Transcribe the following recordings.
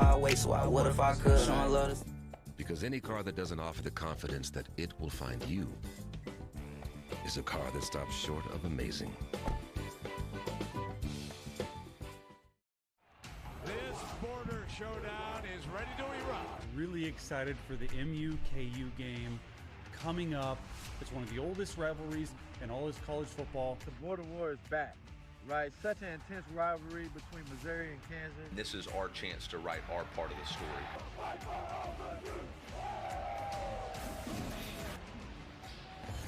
I wait, so I would if I could. Showing love to... Because any car that doesn't offer the confidence that it will find you is a car that stops short of amazing. This border showdown is ready to erupt. Really excited for the MU-KU game coming up. It's one of the oldest rivalries in all of college football. The border war is back, right? Such an intense rivalry between Missouri and Kansas. This is our chance to write our part of the story.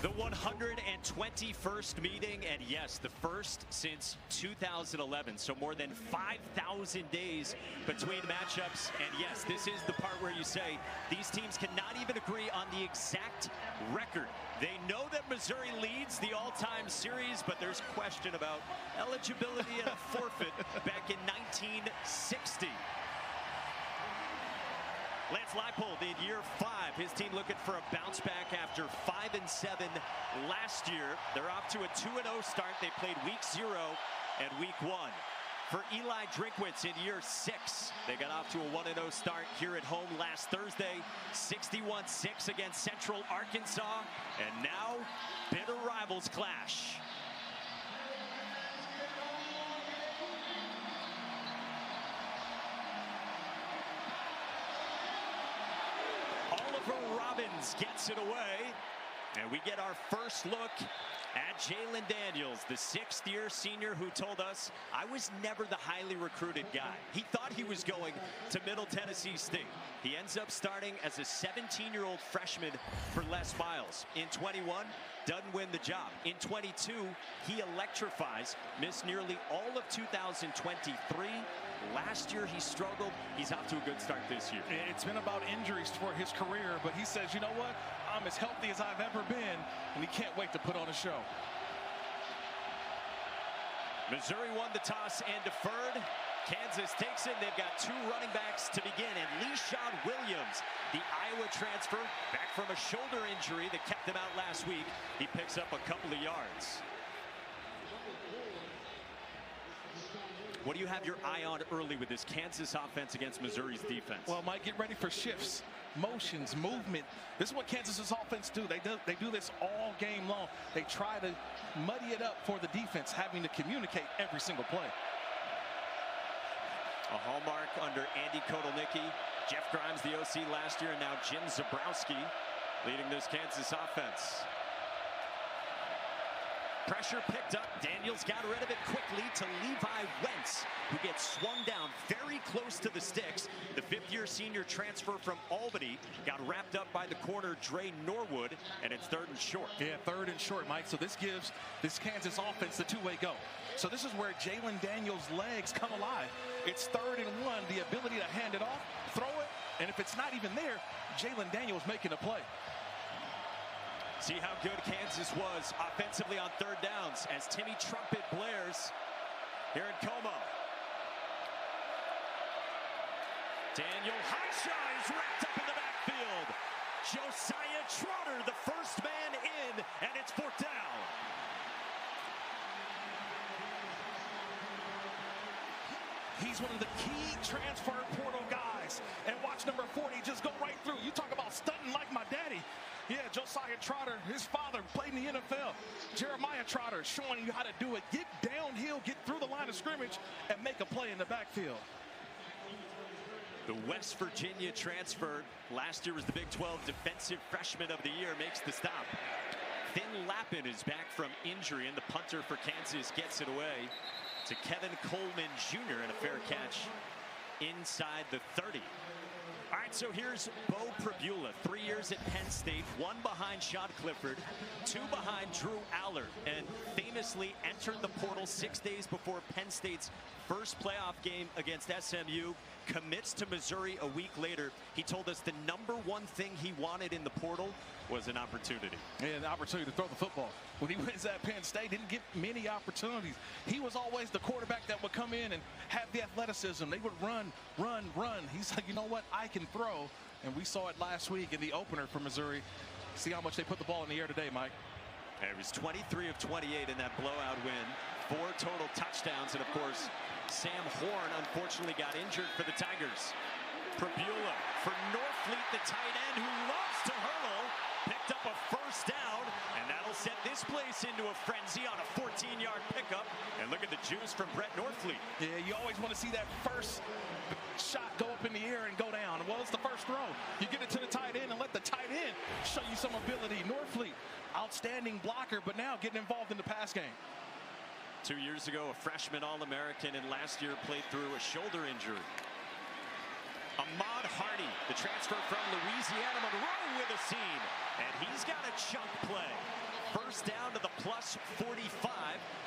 The 121st meeting, and yes, the first since 2011. So more than 5,000 days between matchups. And yes, this is the part where you say these teams cannot even agree on the exact record. They know that Missouri leads the all-time series, but there's question about eligibility and a forfeit back in 1960. Lance Leipold in year 5. His team looking for a bounce back after 5-7 last year. They're off to a 2-0 start. They played week 0 and week 1. For Eli Drinkwitz in year 6, they got off to a 1-0 start here at home last Thursday. 61-6 against Central Arkansas. And now, bitter rivals clash. Robbins gets it away, and we get our first look at Jalen Daniels, the 6th-year senior who told us, I was never the highly recruited guy. He thought he was going to Middle Tennessee State. He ends up starting as a 17-year-old freshman for Les Miles. In 21, doesn't win the job. In 22, he electrifies, missed nearly all of 2023. Last year he struggled. He's off to a good start this year. It's been about injuries for his career, but he says, you know what? I'm as healthy as I've ever been, and he can't wait to put on a show. Missouri won the toss and deferred. Kansas takes it. They've got 2 running backs to begin. And Leshon Williams, the Iowa transfer, back from a shoulder injury that kept him out last week. He picks up a couple of yards. What do you have your eye on early with this Kansas offense against Missouri's defense? Well, Mike, get ready for shifts, motions, movement. This is what Kansas's offense do. They do this all game long. They try to muddy it up for the defense, having to communicate every single play. A hallmark under Andy Kotelnicki, Jeff Grimes, the OC last year, and now Jim Zabrowski leading this Kansas offense. Pressure picked up. Daniels got rid of it quickly to Levi Wentz, who gets swung down very close to the sticks. The 5th-year senior transfer from Albany got wrapped up by the corner, Dre Norwood, and it's 3rd and short. Yeah, 3rd and short, Mike. So this gives this Kansas offense the 2-way go. So this is where Jalen Daniels' legs come alive. It's 3rd and 1, the ability to hand it off, throw it, and if it's not even there, Jalen Daniels making a play. See how good Kansas was offensively on 3rd downs as Timmy Trumpet blares here in Como. Daniel Highshine's wrapped up in the backfield. Josiah Trotter, the first man in, and it's 4th down. He's one of the key transfer portal guys. And watch number 40 just go right through. You talk about stunting like my daddy. Yeah, Josiah Trotter, his father, played in the NFL. Jeremiah Trotter showing you how to do it. Get downhill, get through the line of scrimmage, and make a play in the backfield. The West Virginia transfer, last year was the Big 12 Defensive Freshman of the Year, makes the stop. Finn Lappin is back from injury, and the punter for Kansas gets it away to Kevin Coleman Jr. and a fair catch inside the 30. All right, so here's Bo Pribula, 3 years at Penn State, 1 behind Sean Clifford, 2 behind Drew Allard, and famously entered the portal 6 days before Penn State's first playoff game against SMU, commits to Missouri a week later. He told us the #1 thing he wanted in the portal was an opportunity. Yeah, an opportunity to throw the football. When he was at Penn State, didn't get many opportunities. He was always the quarterback that would come in and have the athleticism. They would run, run, run. He's like, you know what, I can throw. And we saw it last week in the opener for Missouri. See how much they put the ball in the air today, Mike. It was 23 of 28 in that blowout win. 4 total touchdowns, and of course, Sam Horn unfortunately got injured for the Tigers. Prabula for Norfleet, the tight end who loves to hurdle. Picked up a first down, and that'll set this place into a frenzy on a 14-yard pickup. And look at the juice from Brett Norfleet. Yeah, you always want to see that first shot go up in the air and go down. Well, it's the first throw. You get it to the tight end and let the tight end show you some ability. Norfleet, outstanding blocker, but now getting involved in the pass game. 2 years ago, a freshman All-American, and last year played through a shoulder injury. Ahmad Hardy, the transfer from Louisiana Monroe with a seam, and he's got a chunk play. First down to the plus 45,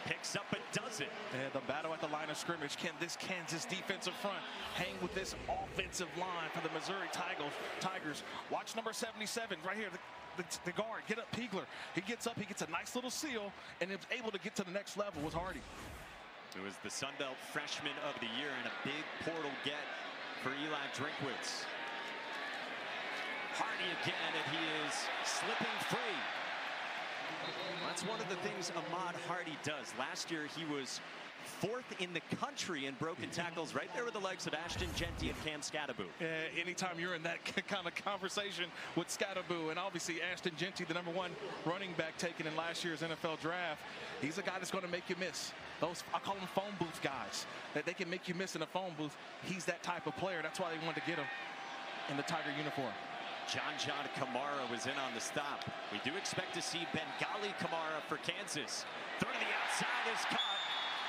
picks up a dozen. And the battle at the line of scrimmage. Can this Kansas defensive front hang with this offensive line for the Missouri Tigers? Watch number 77 right here, the guard. Get up, Peagler. He gets up, he gets a nice little seal, and is able to get to the next level with Hardy. It was the Sun Belt Freshman of the Year and a big portal get for Eli Drinkwitz. Hardy again, and he is slipping free. That's one of the things Ahmad Hardy does. Last year, he was 4th in the country in broken tackles, right there with the likes of Ashton Genty and Cam Scattaboo. Anytime you're in that kind of conversation with Scattaboo, and obviously Ashton Genty, the #1 running back taken in last year's NFL draft, he's a guy that's going to make you miss. Those, I call them phone booth guys, that they can make you miss in a phone booth. He's that type of player. That's why they wanted to get him in the Tiger uniform. John Kamara was in on the stop. We do expect to see Bengali Kamara for Kansas. Throw to the outside is caught.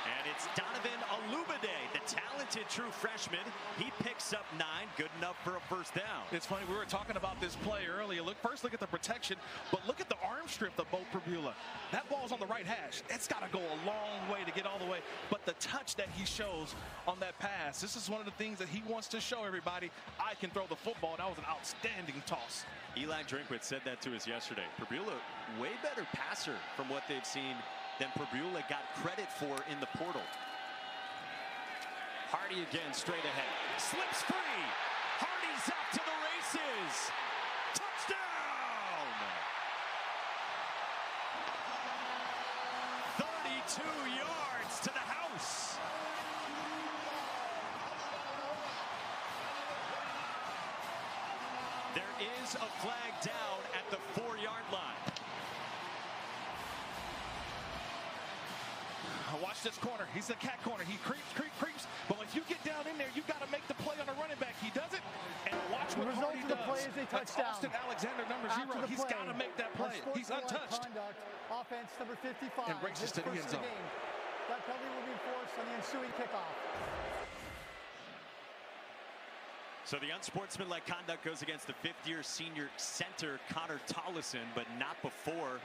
And it's Donovan Olubade, the talented true freshman. He picks up 9, good enough for a first down. It's funny, we were talking about this play earlier. First look at the protection, but look at the arm strip of Bo Prabula. That ball's on the right hash. It's got to go a long way to get all the way. But the touch that he shows on that pass, this is one of the things that he wants to show everybody. I can throw the football. That was an outstanding toss. Eli Drinkwitz said that to us yesterday. Prabula, way better passer from what they've seen than Prabula got credit for in the portal. Hardy again, straight ahead. Slips free. Hardy's up to the races. Touchdown! 32 yards to the house. There is a flag down at the 4-yard line. Watch this corner. He's the cat corner. He creeps. But if you get down in there, you got to make the play on the running back. He does it. And watch what Hardy does. The play is a touchdown. Austin Alexander, #0. He's got to make that play. He's untouched. Conduct, offense number 55. And races to the end zone. That penalty will be enforced on the ensuing kickoff. So the unsportsmanlike conduct goes against the 5th-year senior center Connor Tollison, but not before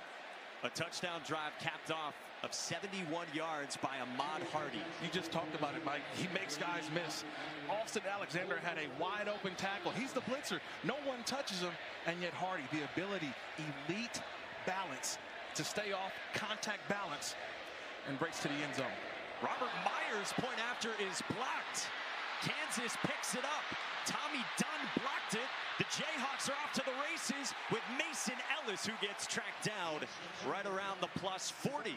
a touchdown drive capped off of 71 yards by Ahmad Hardy. You just talked about it, Mike. He makes guys miss. Austin Alexander had a wide open tackle. He's the blitzer. No one touches him, and yet Hardy, the ability, elite balance to stay off contact balance and breaks to the end zone. Robert Myers' point after is blocked. Kansas picks it up. Tommy Dunn blocked it. The Jayhawks are off to the races with Mason Ellis, who gets tracked down right around the plus 40.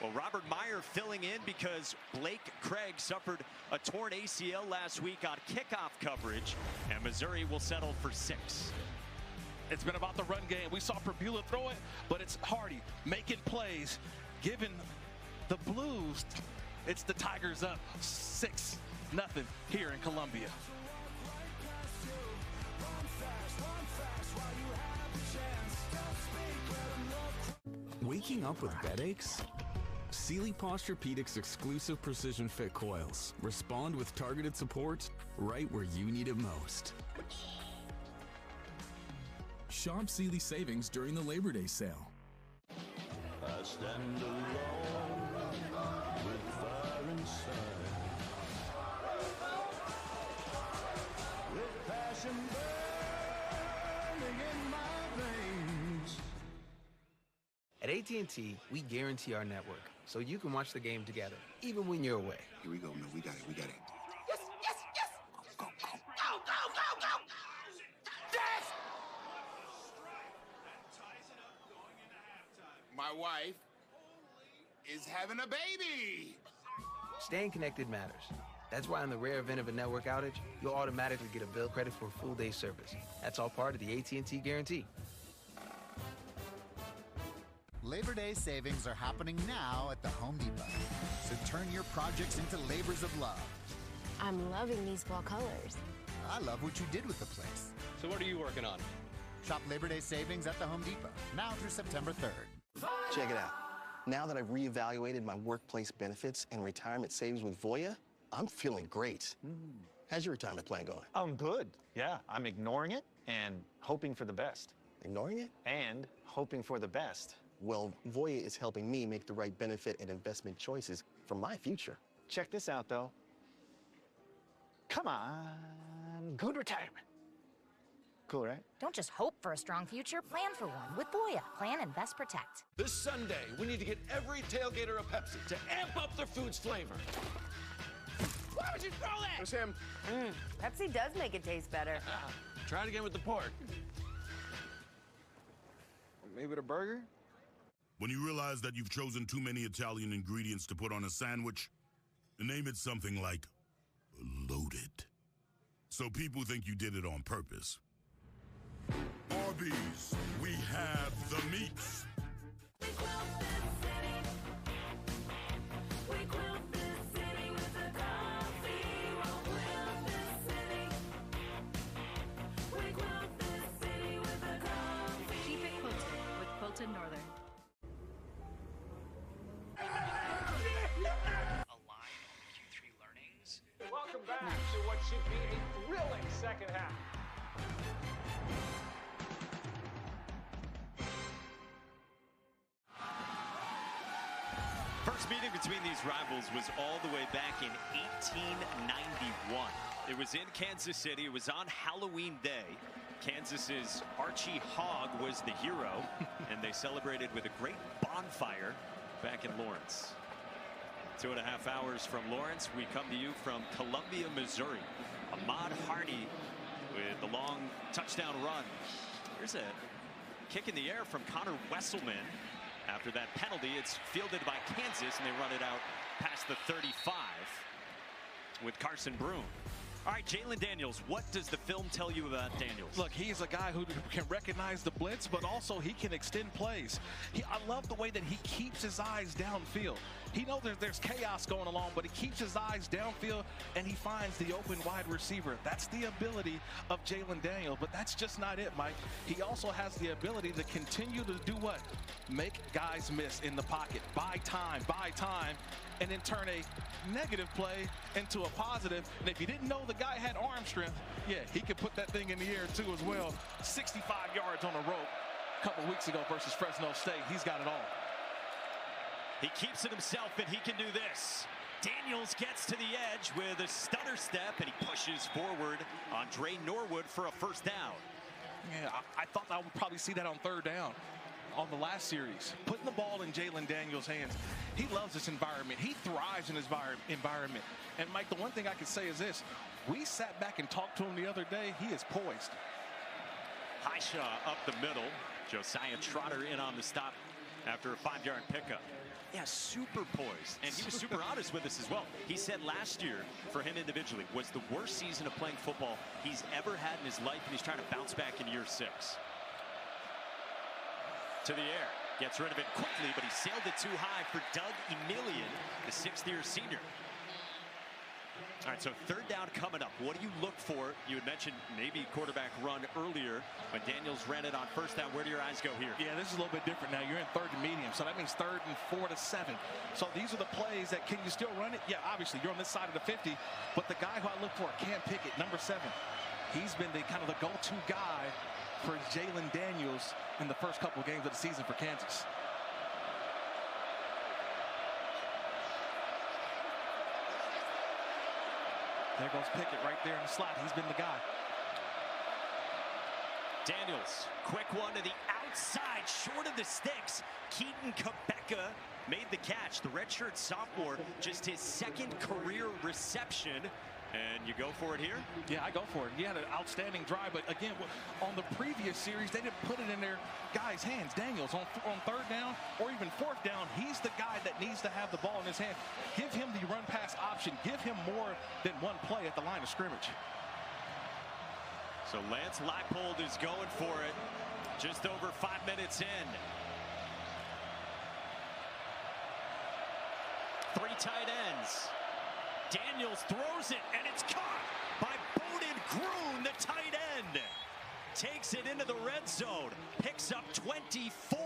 Well, Robert Meyer filling in because Blake Craig suffered a torn ACL last week on kickoff coverage, and Missouri will settle for 6. It's been about the run game. We saw Prabula throw it, but it's Hardy making plays, giving the Blues. It's the Tigers up 6-0 here in Columbia. Waking up with bed aches? Sealy Posturepedics exclusive precision fit coils respond with targeted support right where you need it most. Shop Sealy savings during the Labor Day sale. I stand alone with fire inside, with passion burning in my veins. At AT&T, we guarantee our network, so you can watch the game together, even when you're away. Here we go, man. We got it. Yes! Go. Go! Yes! My wife is having a baby. Staying connected matters, That's why in the rare event of a network outage, you'll automatically get a bill credit for a full day's service. That's all part of the AT&T guarantee. Labor Day savings are happening now at the Home Depot. So turn your projects into labors of love. I'm loving these fall colors. I love what you did with the place. So what are you working on? Shop Labor Day savings at the Home Depot, now through September 3rd. Check it out. Now that I've reevaluated my workplace benefits and retirement savings with Voya, I'm feeling great. How's your retirement plan going? I'm good. Yeah, I'm ignoring it and hoping for the best. Ignoring it? And hoping for the best. Well, Voya is helping me make the right benefit and investment choices for my future. Check this out, though. Come on, good retirement. Cool, right? Don't just hope for a strong future, plan for one with Voya. Plan, invest, protect. This Sunday, we need to get every tailgater a Pepsi to amp up their food's flavor. Why would you throw that? It was him. Pepsi does make it taste better. Try it again with the pork. Maybe the burger? When you realize that you've chosen too many Italian ingredients to put on a sandwich, name it something like loaded. So people think you did it on purpose. Arby's, we have the meats. Keep it quilted with Quilted Northern. Welcome back to what should be a thrilling second half. First meeting between these rivals was all the way back in 1891. It was in Kansas City. It was on Halloween Day. Kansas's Archie Hogg was the hero, and they celebrated with a great bonfire back in Lawrence. 2.5 hours from Lawrence, we come to you from Columbia, Missouri. Ahmad Hardy with the long touchdown run. Here's a kick in the air from Connor Wesselman. After that penalty, it's fielded by Kansas, and they run it out past the 35 with Carson Broom. All right, Jalen Daniels, what does the film tell you about Daniels? Look, he's a guy who can recognize the blitz, but also he can extend plays. I love the way that he keeps his eyes downfield. He knows there's chaos going along, but he keeps his eyes downfield, and he finds the open wide receiver. That's the ability of Jalen Daniels, but that's just not it, Mike. He also has the ability to continue to do what? Make guys miss in the pocket. Buy time, and then turn a negative play into a positive. And if you didn't know the guy had arm strength, yeah, he could put that thing in the air too as well. 65 yards on the rope a couple weeks ago versus Fresno State. He's got it all. He keeps it himself, and he can do this. Daniels gets to the edge with a stutter step, and he pushes forward on Dre Norwood for a first down. Yeah, I thought I would probably see that on third down on the last series. Putting the ball in Jalen Daniels' hands. He loves this environment. He thrives in his environment. And, Mike, the one thing I can say is this. We sat back and talked to him the other day. He is poised. Hishaw up the middle. Josiah Trotter in on the stop after a 5-yard pickup. Yeah, super poised. And he was super honest with us as well. He said last year, for him individually, was the worst season of playing football he's ever had in his life, and he's trying to bounce back in year 6. To the air. Gets rid of it quickly, but he sailed it too high for Doug Emilian, the 6th-year senior. All right, so third down coming up. What do you look for? You had mentioned maybe quarterback run earlier when Daniels ran it on first down. Where do your eyes go here? Yeah, this is a little bit different now. You're in 3rd and medium, so that means 3rd and 4 to 7. So these are the plays that, can you still run it? Yeah, obviously, you're on this side of the 50, but the guy who I look for, Cam Pickett, number 7, he's been the kind of the go-to guy for Jalen Daniels in the first couple of games of the season for Kansas. There goes Pickett right there in the slot. He's been the guy. Daniels, quick one to the outside, short of the sticks. Keaton Kabeka made the catch. The redshirt sophomore, just his 2nd career reception. And you go for it here? Yeah, I go for it. He had an outstanding drive, but again, on the previous series, they didn't put it in their guys' hands. Daniels on third down or even fourth down, he's the guy that needs to have the ball in his hand. Give him the run pass option. Give him more than one play at the line of scrimmage. So Lance Leipold is going for it just over 5 minutes in. 3 tight ends. Daniels throws it, and it's caught by Bowden Groon, the tight end. Takes it into the red zone, picks up 24,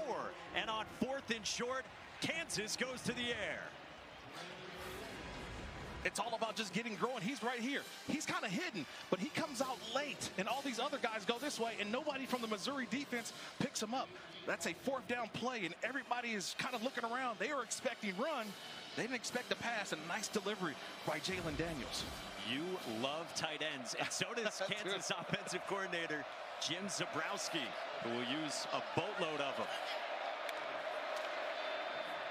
and on 4th and short, Kansas goes to the air. It's all about just getting going. He's right here. He's kind of hidden, but he comes out late, and all these other guys go this way, and nobody from the Missouri defense picks him up. That's a 4th down play, and everybody is kind of looking around. They were expecting run. They didn't expect a pass, and a nice delivery by Jalen Daniels. You love tight ends, and so does Kansas offensive coordinator Jim Zabrowski, who will use a boatload of them.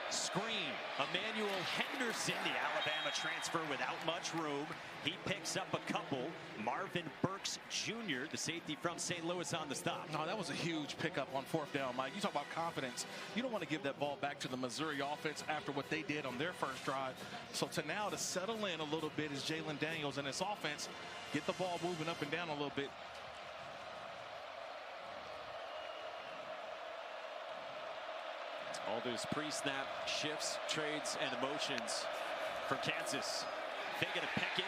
Screen, Emmanuel Henderson, the Alabama transfer without much room. He picks up a couple. Marvin Burks Jr., the safety from St. Louis, on the stop. No, that was a huge pickup on 4th down, Mike. You talk about confidence. You don't want to give that ball back to the Missouri offense after what they did on their first drive. So to settle in a little bit is Jalen Daniels and his offense. Get the ball moving up and down a little bit. All those pre-snap shifts, trades, and emotions for Kansas. They get a Pickett.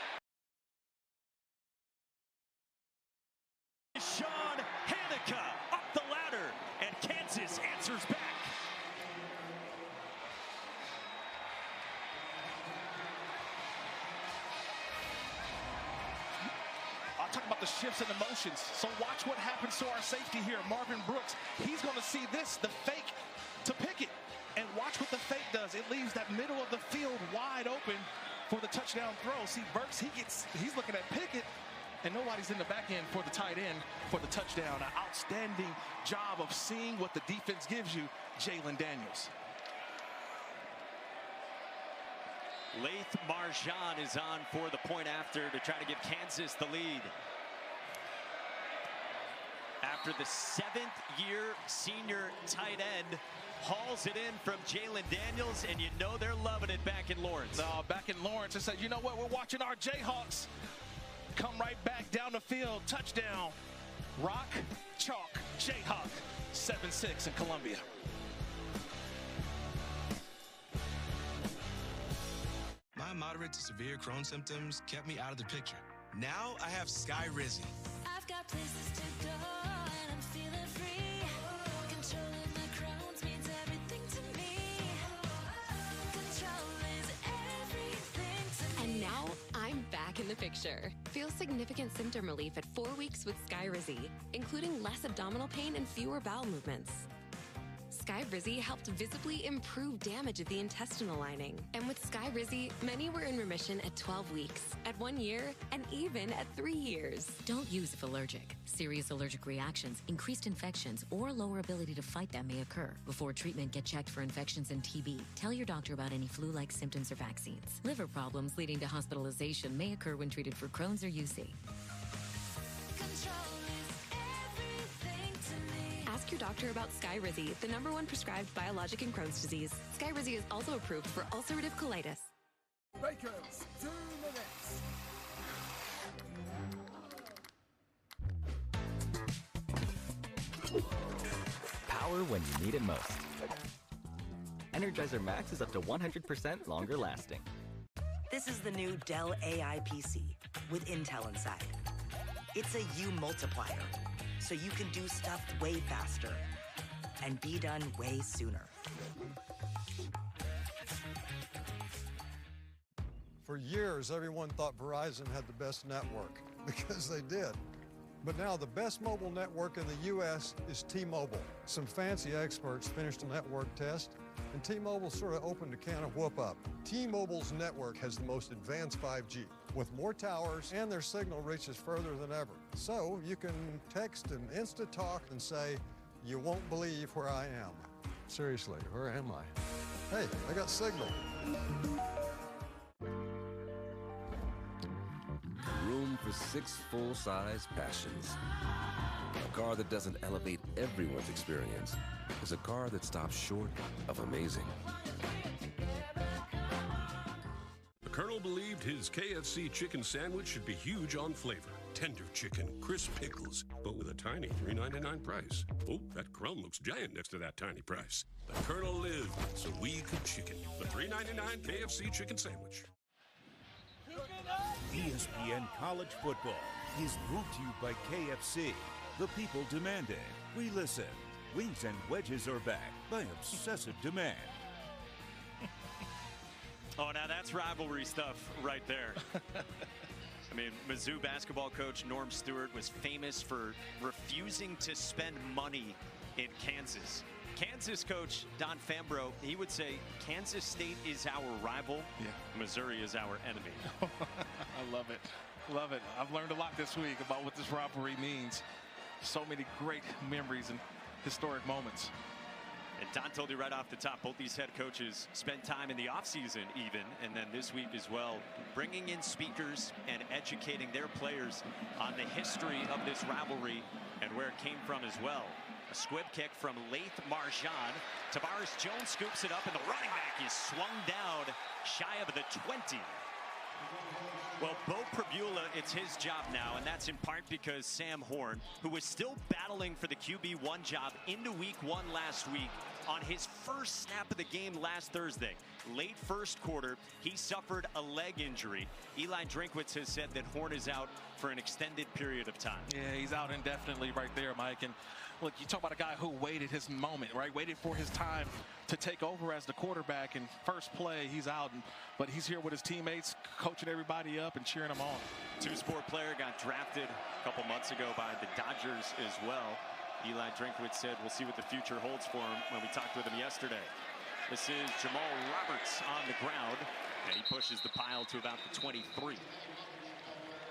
Sean Hanukkah up the ladder, and Kansas answers back. I'll talk about the shifts and emotions. So watch what happens to our safety here, Marvin Brooks. He's going to see this, the fake to Pickett, and watch what the fake does. It leaves that middle of the field wide open for the touchdown throw. See, Burks, he's looking at Pickett, and nobody's in the back end for the tight end for the touchdown. An outstanding job of seeing what the defense gives you, Jalen Daniels. Laith Marjan is on for the point after to try to give Kansas the lead. After the 7th-year senior tight end hauls it in from Jalen Daniels, and you know they're loving it back in Lawrence. Back in Lawrence, and said, you know what, we're watching our Jayhawks come right back down the field. Touchdown. Rock, chalk, Jayhawk, 7-6 in Columbia. My moderate to severe Crohn's symptoms kept me out of the picture. Now I have Skyrizi. I've got places to go and I'm feeling free. Control of my Crohn's means everything to me. Control is everything to me. And now I'm back in the picture. Feel significant symptom relief at 4 weeks with Skyrizi, including less abdominal pain and fewer bowel movements. Skyrizi helped visibly improve damage of the intestinal lining. And with Skyrizi, many were in remission at 12 weeks, at 1 year, and even at 3 years. Don't use if allergic. Serious allergic reactions, increased infections, or lower ability to fight them may occur. Before treatment, get checked for infections and TB. Tell your doctor about any flu-like symptoms or vaccines. Liver problems leading to hospitalization may occur when treated for Crohn's or UC. Ask your doctor about Skyrizi, the #1 prescribed biologic in Crohn's disease. Skyrizi is also approved for ulcerative colitis. Bakers, 2 minutes. Power when you need it most. Energizer Max is up to 100% longer lasting. This is the new Dell AI PC with Intel inside. It's a U multiplier, so you can do stuff way faster and be done way sooner. For years, everyone thought Verizon had the best network, because they did. But now the best mobile network in the U.S. is T-Mobile. Some fancy experts finished a network test, and T-Mobile sort of opened a can of whoop-up. T-Mobile's network has the most advanced 5G, with more towers, and their signal reaches further than ever. So you can text and Insta-talk and say, "You won't believe where I am." Seriously, where am I? Hey, I got signal. for 6 full-size Passions. A car that doesn't elevate everyone's experience is a car that stops short of amazing. The Colonel believed his KFC chicken sandwich should be huge on flavor. Tender chicken, crisp pickles, but with a tiny $3.99 price. Oh, that crumb looks giant next to that tiny price. The Colonel lived so we could chicken. The $3.99 KFC chicken sandwich. ESPN College Football is brought to you by KFC. The people demand it. We listen. Wings and wedges are back by obsessive demand. Oh, now that's rivalry stuff right there. I mean, Mizzou basketball coach Norm Stewart was famous for refusing to spend money in Kansas. Kansas coach Don Fambro, he would say, Kansas State is our rival. Yeah. Missouri is our enemy. I love it. Love it. I've learned a lot this week about what this rivalry means. So many great memories and historic moments. And Don told you right off the top, both these head coaches spent time in the offseason even, and then this week as well, bringing in speakers and educating their players on the history of this rivalry and where it came from as well. A squib kick from Laith Marjan. Tavares Jones scoops it up, and the running back is swung down shy of the 20. Well, Bo Prabula, it's his job now, and that's in part because Sam Horn, who was still battling for the QB1 job into week 1 last week, on his first snap of the game last Thursday, late first quarter, he suffered a leg injury. Eli Drinkwitz has said that Horn is out for an extended period of time. Yeah, he's out indefinitely right there, Mike. And look, you talk about a guy who waited his moment, right? Waited for his time to take over as the quarterback. And first play, he's out, but he's here with his teammates, coaching everybody up and cheering them on. Two-sport player got drafted a couple months ago by the Dodgers as well. Eli Drinkwitz said we'll see what the future holds for him when we talked with him yesterday. This is Jamal Roberts on the ground, and he pushes the pile to about the 23.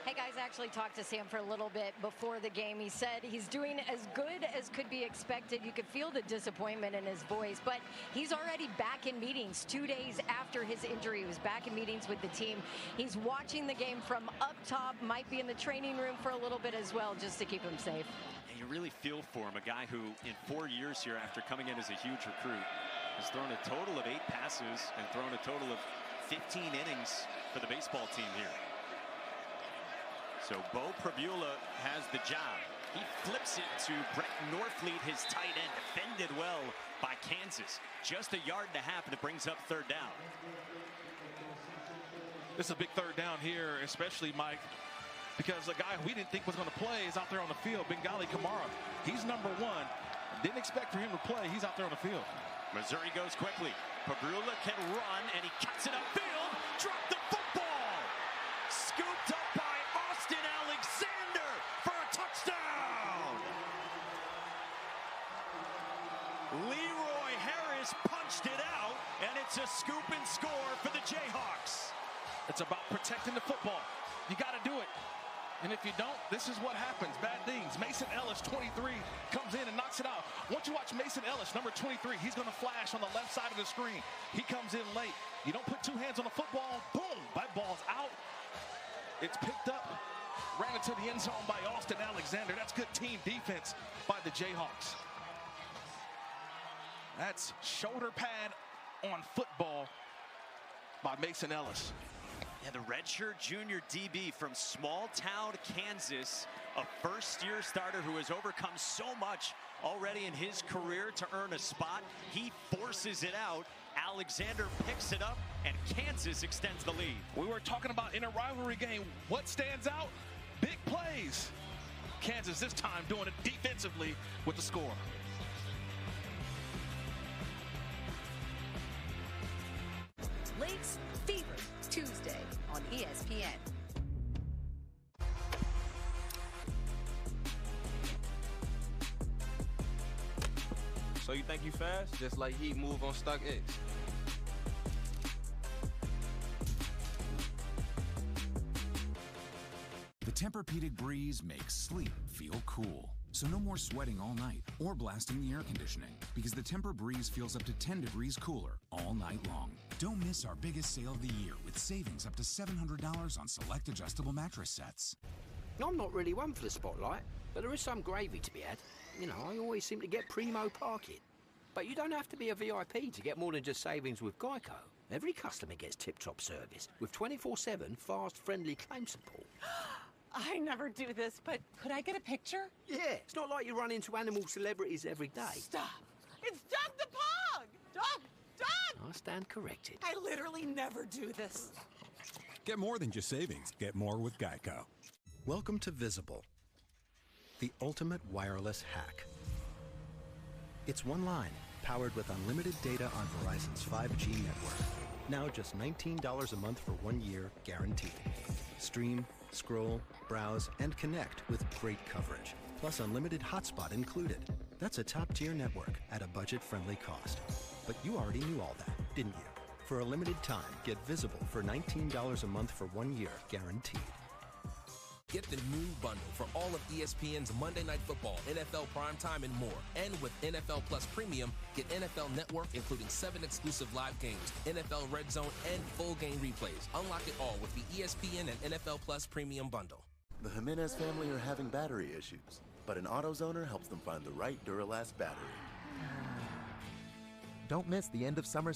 Hey guys, I actually talked to Sam for a little bit before the game. He said he's doing as good as could be expected. You could feel the disappointment in his voice, but he's already back in meetings 2 days after his injury. He was back in meetings with the team. He's watching the game from up top, might be in the training room for a little bit as well, just to keep him safe. And you really feel for him, a guy who in 4 years here after coming in as a huge recruit has thrown a total of 8 passes and thrown a total of 15 innings for the baseball team here. So Bo Prabula has the job. He flips it to Brett Norfleet, his tight end, defended well by Kansas. Just a yard and a half, and it brings up third down. This is a big third down here, especially, Mike, because a guy we didn't think was going to play is out there on the field, Bengali Kamara. He's number 1. Didn't expect for him to play. He's out there on the field. Missouri goes quickly. Prabula can run, and he cuts it upfield. Drop the football. Scooped up by Austin Alexander for a touchdown. Leroy Harris punched it out, and it's a scoop and score for the Jayhawks. It's about protecting the football. You got to do it. And if you don't, this is what happens. Bad things. Mason Ellis, 23, comes in and knocks it out. Once you watch Mason Ellis, number 23, he's going to flash on the left side of the screen. He comes in late. You don't put 2 hands on the football, boom, that ball's out. It's picked up, ran into the end zone by Austin Alexander. That's good team defense by the Jayhawks. That's shoulder pad on football by Mason Ellis. Yeah, the redshirt junior DB from small town Kansas, a first-year starter who has overcome so much already in his career to earn a spot. He forces it out. Alexander picks it up, and Kansas extends the lead. We were talking about in a rivalry game, what stands out? Big plays. Kansas this time doing it defensively with the score. Lakes Fever, Tuesday on ESPN. So you think you fast? Just like Heat move on StockX. The Tempur-Pedic Breeze makes sleep feel cool. So no more sweating all night or blasting the air conditioning, because the Tempur Breeze feels up to 10 degrees cooler all night long. Don't miss our biggest sale of the year with savings up to $700 on select adjustable mattress sets. I'm not really one for the spotlight, but there is some gravy to be had. You know, I always seem to get primo parking. But you don't have to be a VIP to get more than just savings with Geico. Every customer gets tip-top service with 24/7 fast, friendly claim support. I never do this, but could I get a picture? Yeah, it's not like you run into animal celebrities every day. Stop. It's Doug the Pug! Doug! I stand corrected. I literally never do this. Get more than just savings. Get more with Geico. Welcome to Visible, the ultimate wireless hack. It's one line, powered with unlimited data on Verizon's 5G network. Now just $19 a month for 1 year, guaranteed. Stream, scroll, browse, and connect with great coverage. Plus unlimited hotspot included. That's a top-tier network at a budget-friendly cost. But you already knew all that, didn't you? For a limited time, get Visible for $19 a month for 1 year, guaranteed. Get the new bundle for all of ESPN's Monday Night Football, NFL Primetime, and more. And with NFL Plus Premium, get NFL Network, including 7 exclusive live games, NFL Red Zone, and full game replays. Unlock it all with the ESPN and NFL Plus Premium bundle. The Jimenez family are having battery issues, but an AutoZoner helps them find the right Duralast battery. Don't miss the end of summer.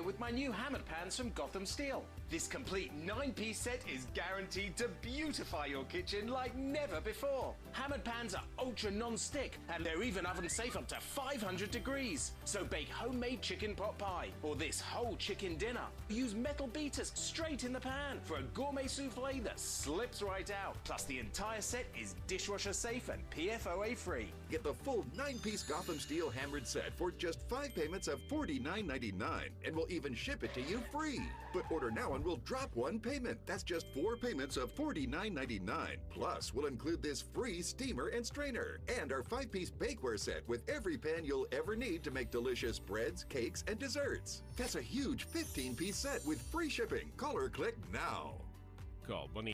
With my new hammered pans from Gotham Steel. This complete 9-piece set is guaranteed to beautify your kitchen like never before. Hammered pans are ultra non-stick and they're even oven safe up to 500 degrees. So bake homemade chicken pot pie or this whole chicken dinner. Use metal beaters straight in the pan for a gourmet souffle that slips right out. Plus the entire set is dishwasher safe and PFOA free. Get the full 9-piece Gotham Steel hammered set for just 5 payments of $49.99 and we'll even ship it to you free. But order now and we'll drop 1 payment. That's just 4 payments of $49.99. Plus, we'll include this free steamer and strainer and our 5-piece bakeware set with every pan you'll ever need to make delicious breads, cakes, and desserts. That's a huge 15-piece set with free shipping. Call or click now. Call Bunny.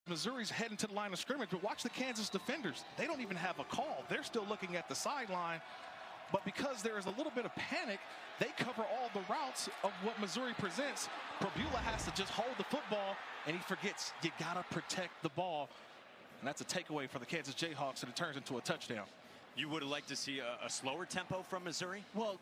Missouri's heading to the line of scrimmage, but watch the Kansas defenders. They don't even have a call. They're still looking at the sideline. But because there is a little bit of panic, they cover all the routes of what Missouri presents. Perbula has to just hold the football, and he forgets you got to protect the ball. And that's a takeaway for the Kansas Jayhawks, and it turns into a touchdown. You would have liked to see a slower tempo from Missouri? Well,